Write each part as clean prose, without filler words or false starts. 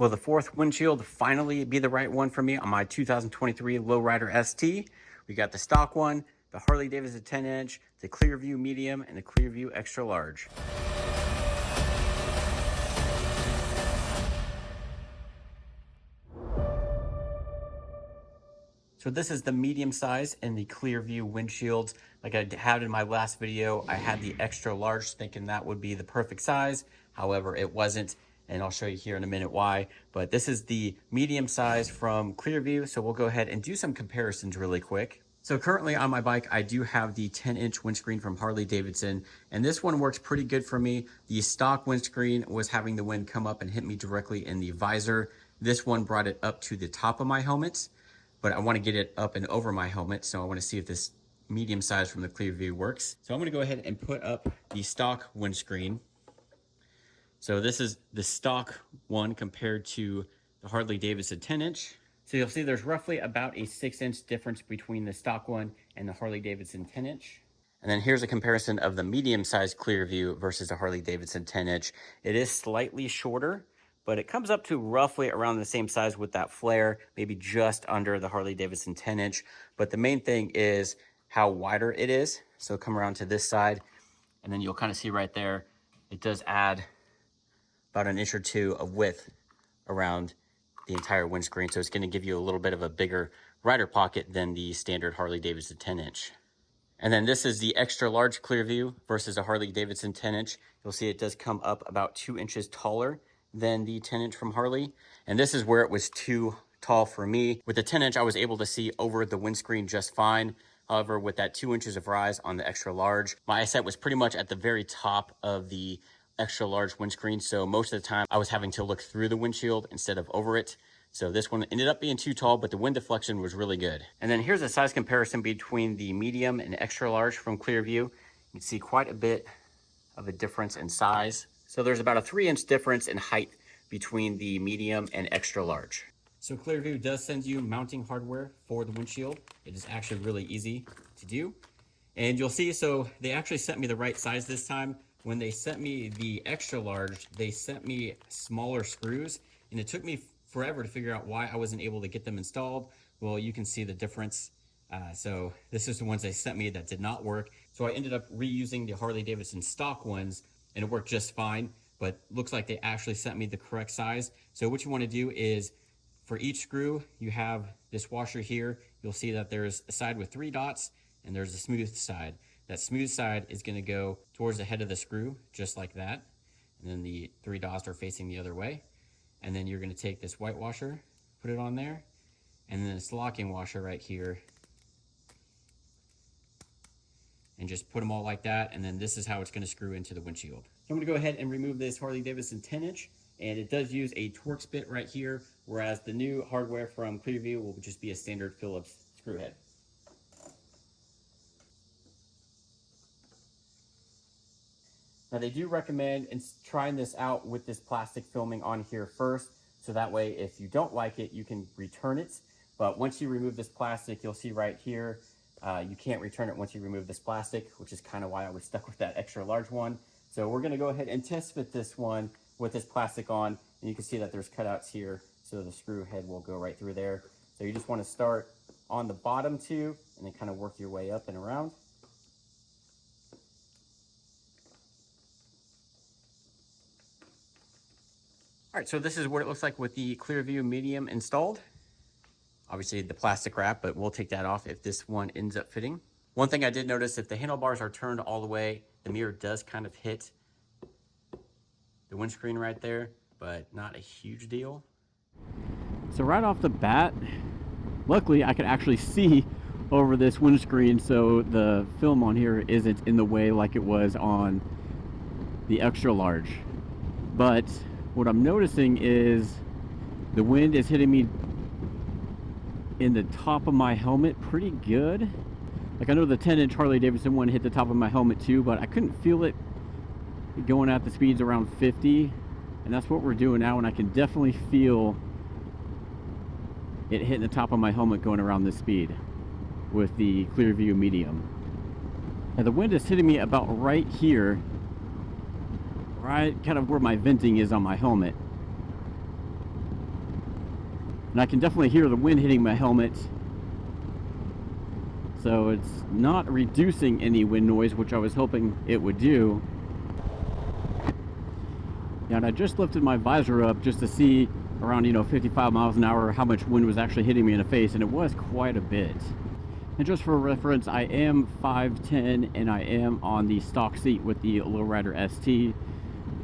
Will the fourth windshield finally be the right one for me on my 2023 Lowrider ST? We got the stock one, the Harley Davidson 10-inch, the Clearview Medium, and the Clearview Extra Large. So this is the medium size in the Clearview windshields. Like I had in my last video, I had the extra large thinking that would be the perfect size. However, it wasn't, and I'll show you here in a minute why. But this is the medium size from Clearview, so we'll go ahead and do some comparisons really quick. So currently on my bike, I do have the 10-inch windscreen from Harley Davidson, and this one works pretty good for me. The stock windscreen was having the wind come up and hit me directly in the visor. This one brought it up to the top of my helmet, but I want to get it up and over my helmet, so I want to see if this medium size from the Clearview works. So I'm going to go ahead and put up the stock windscreen. So this is the stock one compared to the Harley Davidson 10-inch. So you'll see there's roughly about a 6-inch difference between the stock one and the Harley Davidson 10-inch. And then here's a comparison of the medium-sized Clearview versus the Harley Davidson 10-inch. It is slightly shorter, but it comes up to roughly around the same size with that flare, maybe just under the Harley Davidson 10-inch. But the main thing is how wider it is. So come around to this side, and then you'll kind of see right there, it does add about an inch or two of width around the entire windscreen. So it's going to give you a little bit of a bigger rider pocket than the standard Harley Davidson 10-inch. And then this is the extra large Clearview versus a Harley Davidson 10-inch. You'll see it does come up about 2 inches taller than the 10-inch from Harley. And this is where it was too tall for me. With the 10-inch, I was able to see over the windscreen just fine. However, with that 2 inches of rise on the extra large, my eyesight was pretty much at the very top of the extra large windscreen. So most of the time I was having to look through the windshield instead of over it. So this one ended up being too tall, but the wind deflection was really good. And then here's a size comparison between the medium and extra large from Clearview. You can see quite a bit of a difference in size. So there's about a 3-inch difference in height between the medium and extra large. So Clearview does send you mounting hardware for the windshield. It is actually really easy to do. And you'll see, so they actually sent me the right size this time. When they sent me the extra large, they sent me smaller screws, and it took me forever to figure out why I wasn't able to get them installed. Well, you can see the difference. So this is the ones they sent me that did not work. So I ended up reusing the Harley Davidson stock ones, and it worked just fine, but looks like they actually sent me the correct size. So what you want to do is, for each screw, you have this washer here. You'll see that there's a side with 3 dots, and there's a smooth side. That smooth side is going to go towards the head of the screw, just like that. And then the 3 dots are facing the other way. And then you're going to take this white washer, put it on there, and then this locking washer right here, and just put them all like that. And then this is how it's going to screw into the windshield. So I'm going to go ahead and remove this Harley Davidson 10-inch, and it does use a Torx bit right here, whereas the new hardware from Clearview will just be a standard Phillips screw head. Now they do recommend trying this out with this plastic filming on here first, so that way if you don't like it, you can return it. But once you remove this plastic, you'll see right here, you can't return it once you remove this plastic, which is kind of why I was stuck with that extra large one. So we're going to go ahead and test fit this one with this plastic on, and you can see that there's cutouts here, so the screw head will go right through there. So you just want to start on the bottom 2 and then kind of work your way up and around. All right, so this is what it looks like with the Clearview Medium installed. Obviously the plastic wrap, but we'll take that off if this one ends up fitting. One thing I did notice, if the handlebars are turned all the way, the mirror does kind of hit the windscreen right there, but not a huge deal. So right off the bat, luckily I can actually see over this windscreen, so the film on here isn't in the way like it was on the extra large. But what I'm noticing is the wind is hitting me in the top of my helmet pretty good. Like I know the 10-inch Harley Davidson one hit the top of my helmet too, but I couldn't feel it going at the speeds around 50. And that's what we're doing now, and I can definitely feel it hitting the top of my helmet going around this speed with the Clearview Medium. And the wind is hitting me about right here, right kind of where my venting is on my helmet. And I can definitely hear the wind hitting my helmet. So it's not reducing any wind noise, which I was hoping it would do. Yeah, and I just lifted my visor up just to see around, 55 miles an hour how much wind was actually hitting me in the face, and it was quite a bit. And just for reference, I am 5'10", and I am on the stock seat with the Lowrider ST.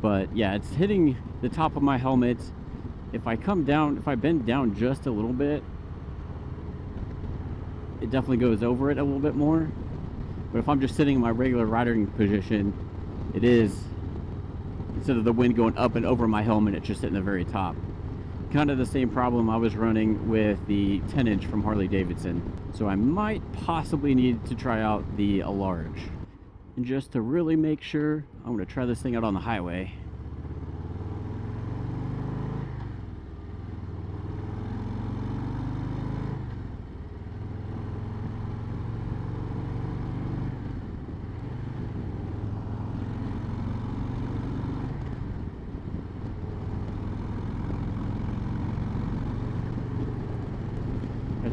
But yeah, it's hitting the top of my helmet. If I bend down just a little bit, it definitely goes over it a little bit more. But if I'm just sitting in my regular riding position, it is, instead of the wind going up and over my helmet, it's just hitting the very top. Kind of the same problem I was running with the 10-inch from Harley Davidson. So I might possibly need to try out the large. And just to really make sure, I'm going to try this thing out on the highway.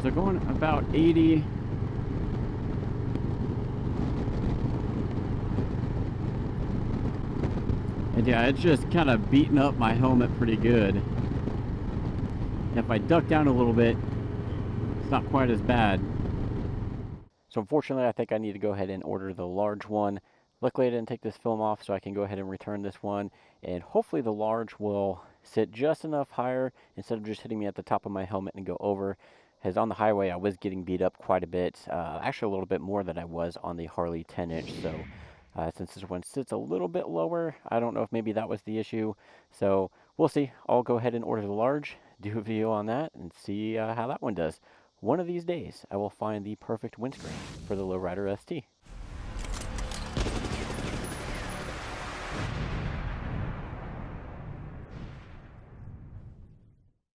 So going about 80. And yeah, it's just kind of beating up my helmet pretty good. And if I duck down a little bit, it's not quite as bad. So unfortunately, I think I need to go ahead and order the large one. Luckily, I didn't take this film off, so I can go ahead and return this one. And hopefully the large will sit just enough higher instead of just hitting me at the top of my helmet and go over. As on the highway, I was getting beat up quite a bit, actually a little bit more than I was on the Harley 10-inch. So since this one sits a little bit lower, I don't know if maybe that was the issue. So we'll see. I'll go ahead and order the large, do a video on that, and see how that one does. One of these days, I will find the perfect windscreen for the Lowrider ST.